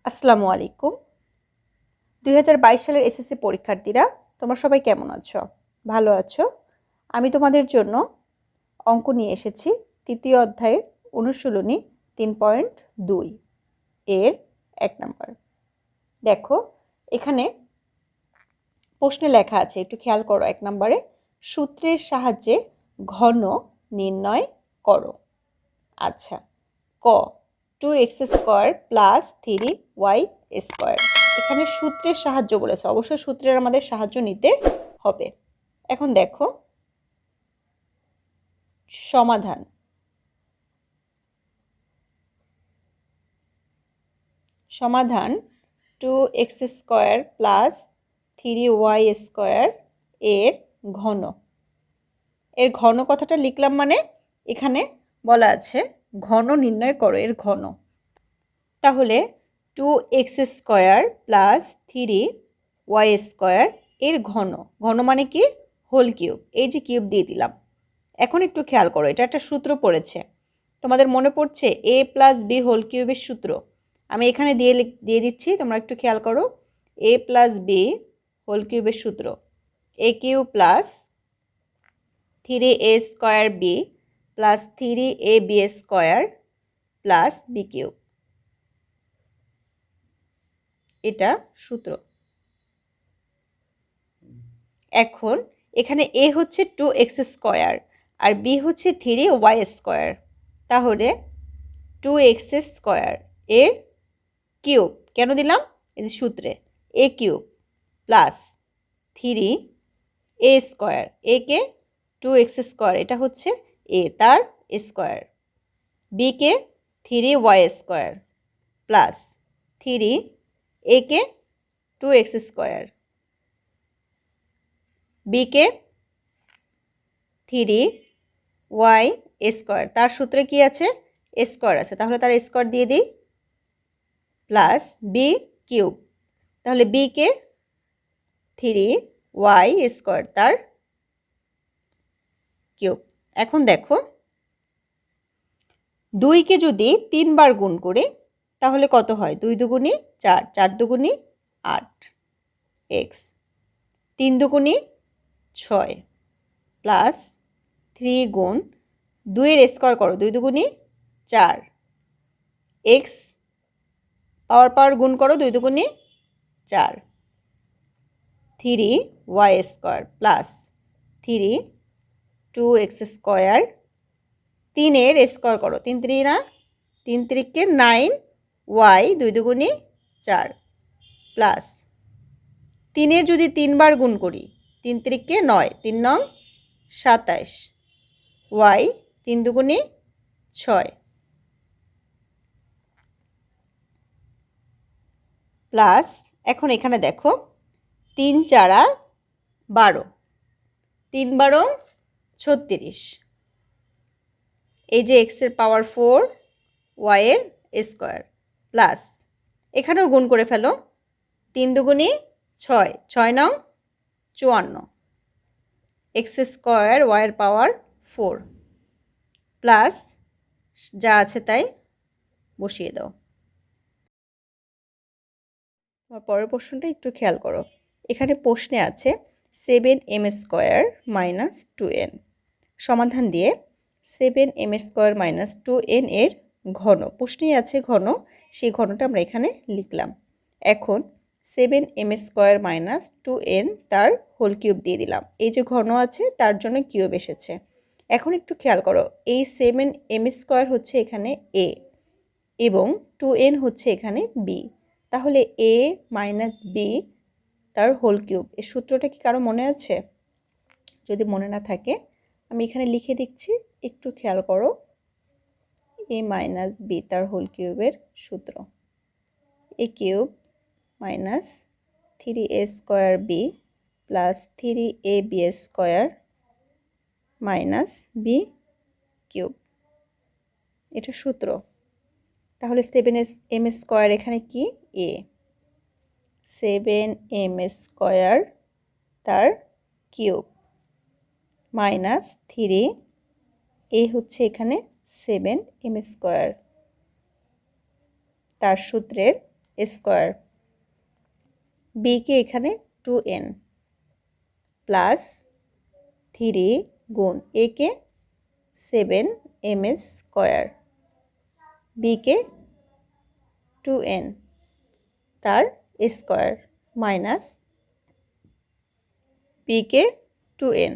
আসসালামু আলাইকুম। 2022 সালের এসএসসি পরীক্ষার্থীরা তোমরা সবাই কেমন আছো? ভালো আছো? আমি তোমাদের জন্য অঙ্ক নিয়ে এসেছি। তৃতীয় অধ্যায়ের অনুশীলনী 3.2 এর 1 নাম্বার। দেখো এখানে প্রশ্নে লেখা আছে, একটু খেয়াল করো। 1 নাম্বারে সূত্রের সাহায্যে ঘন নির্ণয় করো। আচ্ছা, ক 2x² প্লাস 3y স্কোয়ার। এখানে সূত্রের সাহায্য বলেছে, অবশ্যই সূত্রের আমাদের সাহায্য নিতে হবে। এখন দেখো সমাধান। সমাধান 2x² প্লাস 3y স্কোয়ার এর ঘন। এর ঘন কথাটা লিখলাম, মানে এখানে বলা আছে ঘন নির্ণয় করো, এর ঘন। তাহলে 2x² প্লাস 3y স্কোয়ার এর ঘন। ঘন মানে কি? Whole cube. এই যে কিউব দিয়ে দিলাম। এখন একটু খেয়াল করো, এটা একটা সূত্র পড়েছে, তোমাদের মনে পড়ছে a প্লাস বি হোল কিউবের সূত্র। আমি এখানে দিয়ে দিচ্ছি, তোমরা একটু খেয়াল করো। a প্লাস বি হোল কিউবের সূত্র a cube plus 3a² b plus 3ab square plus b cube. এটা সূত্র। এখন এখানে a হচ্ছে 2x² আর b হচ্ছে 3y স্কোয়ার। তাহলে 2x² এর কিউব কেন দিলাম? এই যে সূত্রে a cube plus 3a square. a K 2x², এটা হচ্ছে a, তার স্কোয়ার। b কে 3y স্কোয়ার প্লাস 3a কে 2x², b কে 3y স্কোয়ার। তার সূত্রে কি আছে? স্কোয়ার আছে, তাহলে তার স্কোয়ার দিয়ে দিই, প্লাস বি কিউব। তাহলে বি কে 3y স্কোয়ার, তার কিউব। এখন দেখো 2কে যদি 3 বার গুণ করি তাহলে কত হয়? 2 দুগুণি 4, 4 দুগুণি 8 এক্স, 3 দুগুণি 6 প্লাস 3 গুণ 2 এর স্কোয়ার করো, 2 দুগুণি 4 এক্স, পাওয়ার গুণ করো, 2 দুগুণি 4, 3y স্কোয়ার প্লাস 2x²। 3 এর স্কোয়ার করো, 3 3 না, 3 3 9, y 2 দুগুণি 4 প্লাস 3 এর যদি 3 বার গুণ করি, 3 3 9, 3 9 27, y 3 দুগুণি 6 প্লাস। এখন এখানে দেখো 3 4 12, 3 12 36, এই যে x এর পাওয়ার 4, y এর স্কোয়ার প্লাস এখানেও গুণ করে ফেলো, 3 দুগুণি 6, 6 9 54, x² y এর পাওয়ার 4 প্লাস যা আছে তাই বসিয়ে দাও। তোমার পরের প্রশ্নটা একটু খেয়াল করো। এখানে প্রশ্নে আছে 7m² মাইনাস 2n। সমাধান দিয়ে 7m² মাইনাস 2n এর ঘন। প্রশ্নেই আছে ঘন, সেই ঘনটা আমরা এখানে লিখলাম। এখন 7m² মাইনাস 2n তার হোল কিউব দিয়ে দিলাম। এই যে ঘন আছে তার জন্য কিউব এসেছে। এখন একটু খেয়াল করো, এই 7m² হচ্ছে এখানে a এবং 2n হচ্ছে এখানে b। তাহলে a মাইনাস b তার হোল কিউব, এই সূত্রটা কি কারো মনে আছে? যদি মনে না থাকে আমি এখানে লিখে দিচ্ছি, একটু খেয়াল করো। a মাইনাস b তার হোল কিউবের সূত্র a cube minus 3a² b plus 3ab square minus b cube, এটা সূত্র। তাহলে 7m² এখানে কি? a, 7m² তার কিউব মাইনাস 3a হচ্ছে এখানে 7m² তার সূত্রের স্কোয়ার, বিকে এখানে 2n প্লাস 3 গুণ একে 7m স্কোয়ার, বিকে 2n তার স্কোয়ার মাইনাস বিকে 2n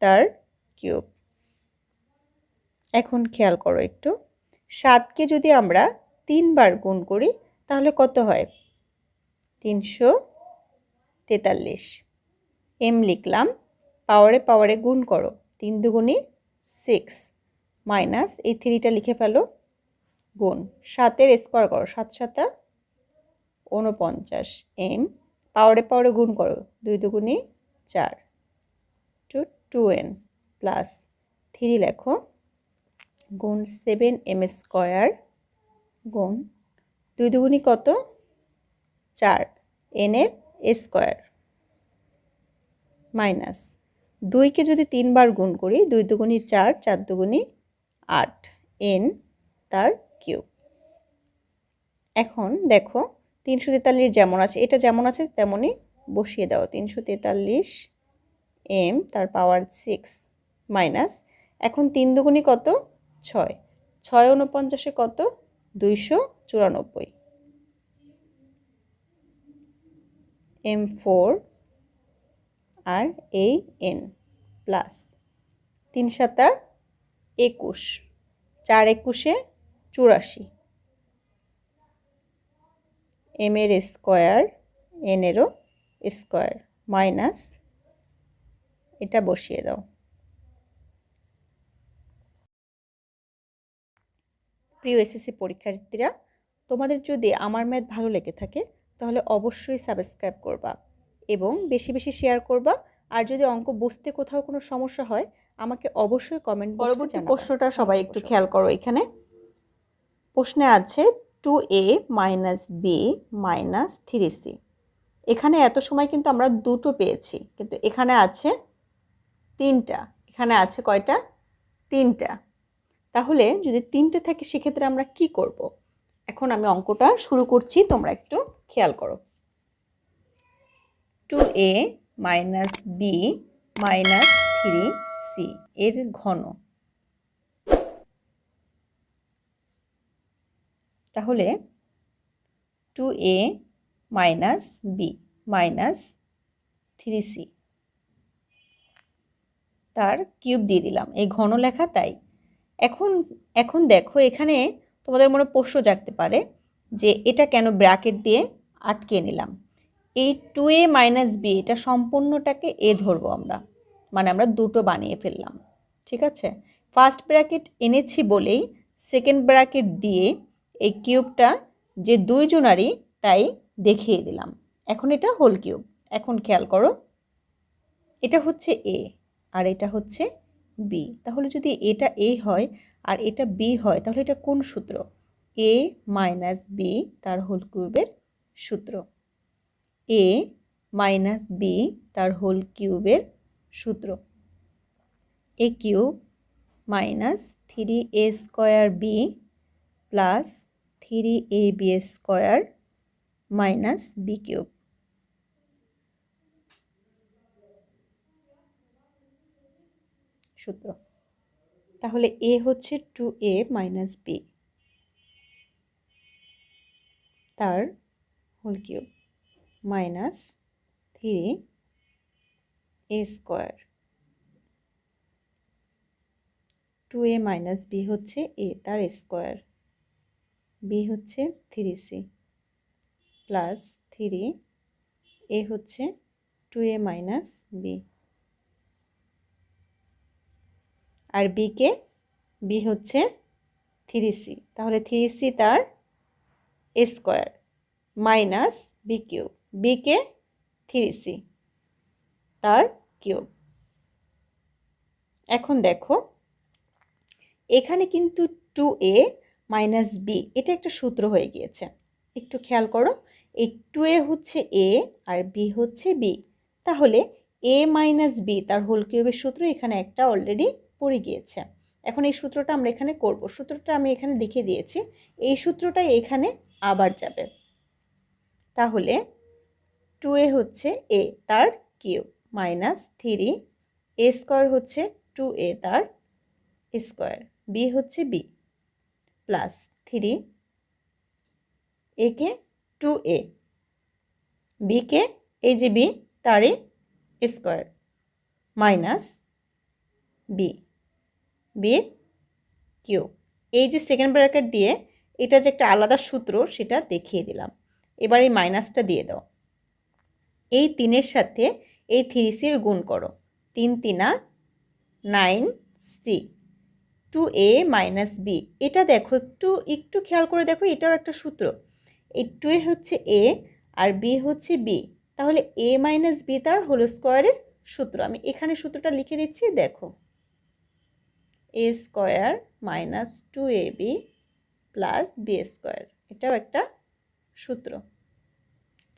তার কিউব। এখন খেয়াল করো একটু, 7কে যদি আমরা 3 বার গুণ করি তাহলে কত হয়? 343। এম লিখলাম, পাওয়ারে পাওয়ারে গুণ করো, 3 দুগুণি 6 মাইনাস এই 3টা লিখে ফেলো গুণ 7-এর স্কোয়ার করো, 7 7 49, এম পাওয়ারে পাওয়ারে গুণ করো, 2 দুগুণি 4 টু 2n প্লাস 3 লেখো গুণ 7m স্কোয়ার গুণ 2 দুগুণি কত? 4 n এর স্কোয়ার মাইনাস 2কে যদি 3 বার গুণ করি, 2 দুগুণি 4, 4 দুগুণি 8, n তার কিউব। এখন দেখো 343 যেমন আছে, এটা যেমন আছে তেমনই বসিয়ে দাও, 343 m তার পাওয়ার 6 মাইনাস, এখন 3 দুগুণি কত? 6, 6 49 কত? 294, m4 আর এই n প্লাস 3 7 21, 4 21 84, m এর স্কোয়ার n এরও স্কোয়ার মাইনাস এটা বসিয়ে দাও। প্রিয় এসএসসি পরীক্ষার্থীরা, তোমাদের যদি আমার ম্যাথ ভালো লেগে থাকে তাহলে অবশ্যই সাবস্ক্রাইব করবা এবং বেশি বেশি শেয়ার করবা। আর যদি অঙ্ক বুঝতে কোথাও কোনো সমস্যা হয় আমাকে অবশ্যই কমেন্ট বক্সে জানাবা। পরবর্তী প্রশ্নটা সবাই একটু খেয়াল করো, এখানে প্রশ্নে আছে 2a minus B minus 3c। এখানে এত সময় কিন্তু আমরা দুটো পেয়েছি, কিন্তু এখানে আছে 3টা। এখানে আছে কয়টা? 3টা। তাহলে যদি 3টে থাকে সেক্ষেত্রে আমরা কি করব? এখন আমি অঙ্কটা শুরু করছি, তোমরা একটু খেয়াল করো। 2a minus B minus 3c এর ঘন। তাহলে 2a minus B minus 3c তার কিউব দিয়ে দিলাম, এই ঘন লেখা তাই। এখন দেখো এখানে তোমাদের মনে প্রশ্ন জাগতে পারে যে এটা কেন ব্র্যাকেট দিয়ে আটকে নিলাম। এই 2a মাইনাস বি এটা সম্পূর্ণটাকে এ ধরবো আমরা, মানে আমরা দুটো বানিয়ে ফেললাম, ঠিক আছে। ফার্স্ট ব্র্যাকেট এনেছি বলেই সেকেন্ড ব্র্যাকেট দিয়ে এই কিউবটা যে দুইজনারই তাই দেখিয়ে দিলাম। এখন এটা হোল কিউব। এখন খেয়াল করো, এটা হচ্ছে এ আর এটা হচ্ছে বি। তাহলে যদি এটা এ হয় আর এটা বি হয় তাহলে এটা কোন সূত্র? এ মাইনাস বি তার হোল কিউবের সূত্র। এ মাইনাস বি তার হোল কিউবের সূত্র। A cube minus 3a square B plus 3ab square minus B cube. সূত্র। তাহলে এ হচ্ছে 2a মাইনাস বি তার whole cube minus 3a square. 2a minus B হচ্ছে এ তার স্কোয়ার, বি হচ্ছে 3c প্লাস 3a হচ্ছে 2a মাইনাস বি, আর B হচ্ছে 3c। তাহলে 3c তার স্কোয়ার মাইনাস বি কিউব, বিকে 3c তার কিউব। এখন দেখো এখানে কিন্তু 2a মাইনাস বি এটা একটা সূত্র হয়ে গিয়েছে। একটু খেয়াল করো, এই 2a হচ্ছে এ আর বি হচ্ছে বি, তাহলে এ মাইনাস বি তার হোল কিউবের সূত্র এখানে একটা অলরেডি পড়ে গিয়েছে। এখন এই সূত্রটা আমরা এখানে করব। সূত্রটা আমি এখানে লিখে দিয়েছি, এই সূত্রটাই এখানে আবার যাবে। তাহলে 2a হচ্ছে a তার কিউব মাইনাস 3a স্কোয়ার হচ্ছে 2a তার স্কোয়ার, b হচ্ছে b plus 3 a K 2a, b কে এই যে b তারই স্কোয়ার মাইনাস b বির কিউব। এই যে সেকেন্ড ব্র্যাকেট দিয়ে এটা যে একটা আলাদা সূত্র সেটা দেখিয়ে দিলাম। এবার এই মাইনাসটা দিয়ে দাও। এই 3-এর সাথে এই 3c গুণ করো, 3 3 9c 2a মাইনাস b। এটা দেখো একটু খেয়াল করে দেখো, এটাও একটা সূত্র। এই 2a হচ্ছে a আর b হচ্ছে b, তাহলে a মাইনাস b তার হোল স্কোয়ারের সূত্র। আমি এখানে সূত্রটা লিখে দিচ্ছি, দেখো a square minus 2ab plus b square, এটাও একটা সূত্র।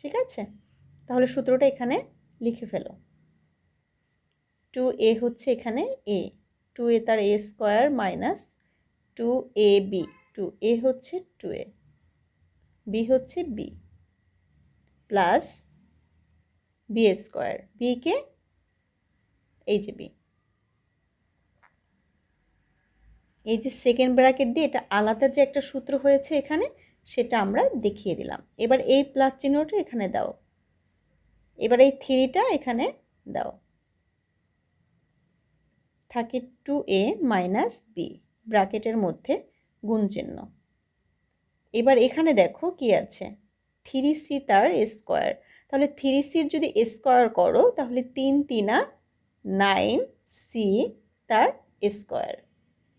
ঠিক আছে, তাহলে সূত্রটা এখানে লিখে ফেলো। 2a হচ্ছে এখানে a, 2a তার a square minus 2ab, 2a হচ্ছে 2a, b হচ্ছে b plus b square, b কে এই যে b। এই যে সেকেন্ড ব্র্যাকেট দিয়ে এটা আলাদা যে একটা সূত্র হয়েছে এখানে, সেটা আমরা দেখিয়ে দিলাম। এবার এই প্লাস চিহ্নটা এখানে দাও, এবার এই 3টা এখানে দাও, থাকে 2a মাইনাস b ব্র্যাকেটের মধ্যে গুণ চিহ্ন। এবার এখানে দেখো কি আছে, 3c তার স্কোয়ার, তাহলে 3cর যদি স্কোয়ার করো তাহলে 3 3 9c তার স্কোয়ার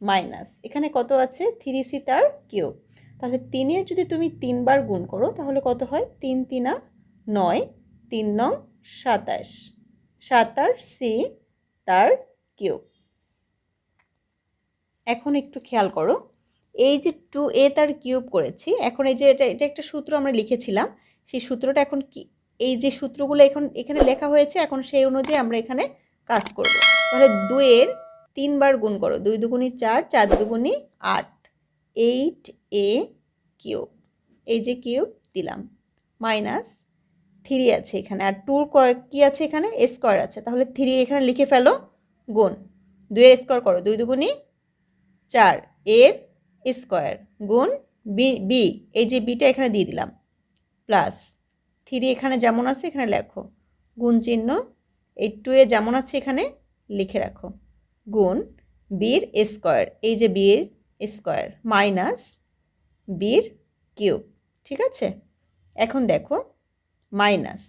মাইনাস এখানে কত আছে 3c তার কিউব। তাহলে 3-এর যদি তুমি 3বার গুণ করো তাহলে কত হয়, 3 3 9, 3 9 27, 27c তার কিউব। এখন একটু খেয়াল করো, এই যে 2a তার কিউব করেছি, এখন এই যে এটা একটা সূত্র আমরা লিখেছিলাম, সেই সূত্রটা এখন কি, এই যে সূত্রগুলো এখন এখানে লেখা হয়েছে, এখন সেই অনুযায়ী আমরা এখানে কাজ করব। তাহলে 2-এর 3বার গুণ করো, 2 দুগুণি 4, 4 দুগুণি 8, 8a কিউব, এই যে কিউব দিলাম মাইনাস 3 আছে এখানে, আর 2 কি আছে এখানে স্কোয়ার আছে, তাহলে 3 এখানে লিখে ফেলো গুণ 2-এর স্কোয়ার করো, 2 দুগুণি 4 এর স্কোয়ার গুণ বি, এই যে বিটা এখানে দিয়ে দিলাম প্লাস 3 এখানে যেমন আছে এখানে লেখো গুণ চিহ্ন, এই 2 যেমন আছে এখানে লিখে রাখো গুণ বির স্কোয়ার, এই যে বির স্কোয়ার মাইনাস বির কিউব। ঠিক আছে, এখন দেখো মাইনাস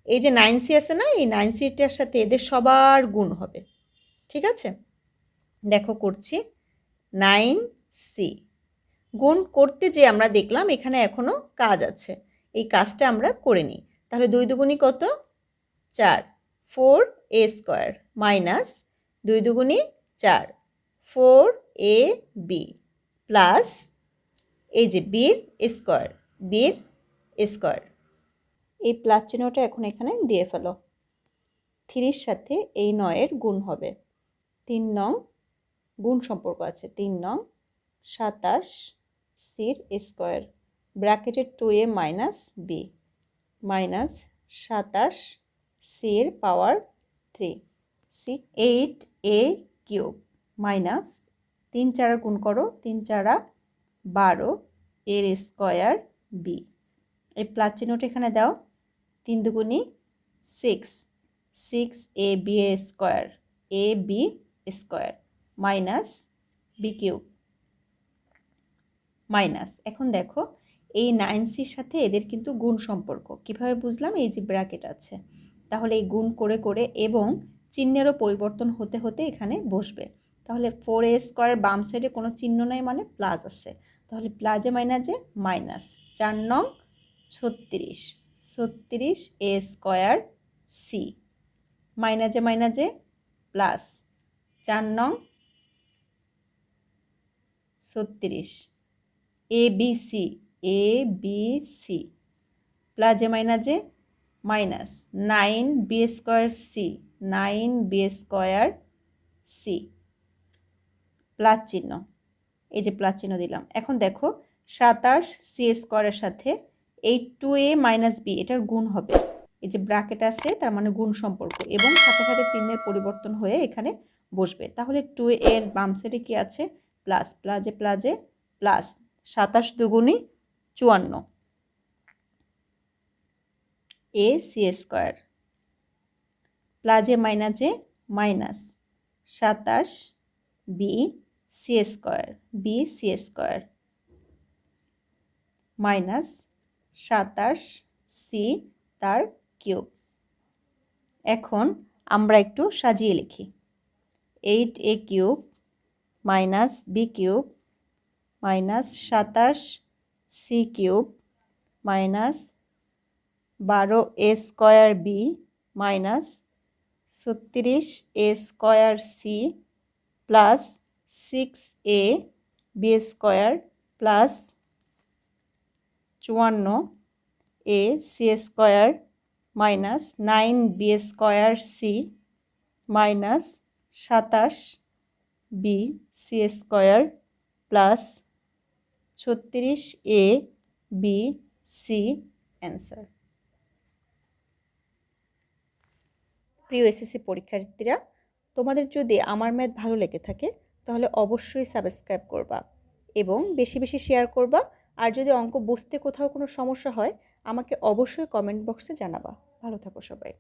এই যে 9c আছে না, এই 9cটার সাথে এদের সবার গুণ হবে। ঠিক আছে, দেখো করছি 9c গুণ করতে যে আমরা দেখলাম এখানে এখনও কাজ আছে, এই কাজটা আমরা করে নিই। তাহলে 2 দুগুণি কত 4, 4a square minus 2 দুগুণি 4, 4ab plus এই যে বির স্কোয়ার, বির স্কোয়ার, এই প্লাস চিহ্নটা এখন এখানে দিয়ে ফেলো। 3-এর সাথে এই 9-এর গুণ হবে, 3 নং গুণ সম্পর্ক আছে, 3 নং 27 স্কোয়ার ব্র্যাকেটের 2a মাইনাস b মাইনাস 27 পাওয়ার 3 8a কিউব মাইনাস 3 4 গুণ করো, 3 4 12 এর স্কোয়ার b, এই প্লাস চিহ্নটা এখানে দাও, 3 দুগুণি 6, 6ab square, ab square minus B cube minus. এখন দেখো এই 9cর সাথে এদের কিন্তু গুণ সম্পর্ক কিভাবে বুঝলাম, এই যে ব্র্যাকেট আছে, তাহলে এই গুণ করে করে এবং চিহ্নেরও পরিবর্তন হতে হতে এখানে বসবে। তাহলে 4a স্কোয়ার বাম সাইডে কোনো চিহ্ন নাই মানে প্লাস আছে, তাহলে প্লাসে মাইনাসে মাইনাস 4 নং 36, 36a স্কোয়ার c মাইনাসে মাইনাসে প্লাস 4 নং 36 abc, abc প্লাসে মাইনাসে minus 9b square c, 9b square c plus চিহ্ন, এই যে প্লাস চিহ্ন দিলাম। এখন দেখো 27 সি স্কোয়ারের সাথে এই 2a মাইনাস বি এটার গুণ হবে, এই যে ব্র্যাকেট আছে তার মানে গুণ সম্পর্ক, এবং সাথে সাথে চিহ্নের পরিবর্তন হয়ে এখানে বসবে। তাহলে 2a এর বাম সাইডে কি আছে, প্লাস, প্লাজে প্লাজে প্লাস, 27 দুগুণী 54 এ সি স্কোয়ার, প্লাজে মাইনাসে minus 27 B C square, B C square minus 27 C তার কিউব। এখন আমরা একটু সাজিয়ে লিখি, 8a cube minus B cube minus 27 C cube minus 12a square B minus 36 A square C plus 6a B square plus 54 A C square minus 9 B square C minus 27 B C square plus 36 A B C answer. প্রিয় SSC পরীক্ষার্থীরা, তোমাদের যদি আমার math ভালো লেগে থাকে তাহলে অবশ্যই সাবস্ক্রাইব করবা এবং বেশি বেশি শেয়ার করবা। আর যদি অঙ্ক বুঝতে কোথাও কোনো সমস্যা হয় আমাকে অবশ্যই কমেন্ট বক্সে জানাবা। ভালো থাকো সবাই।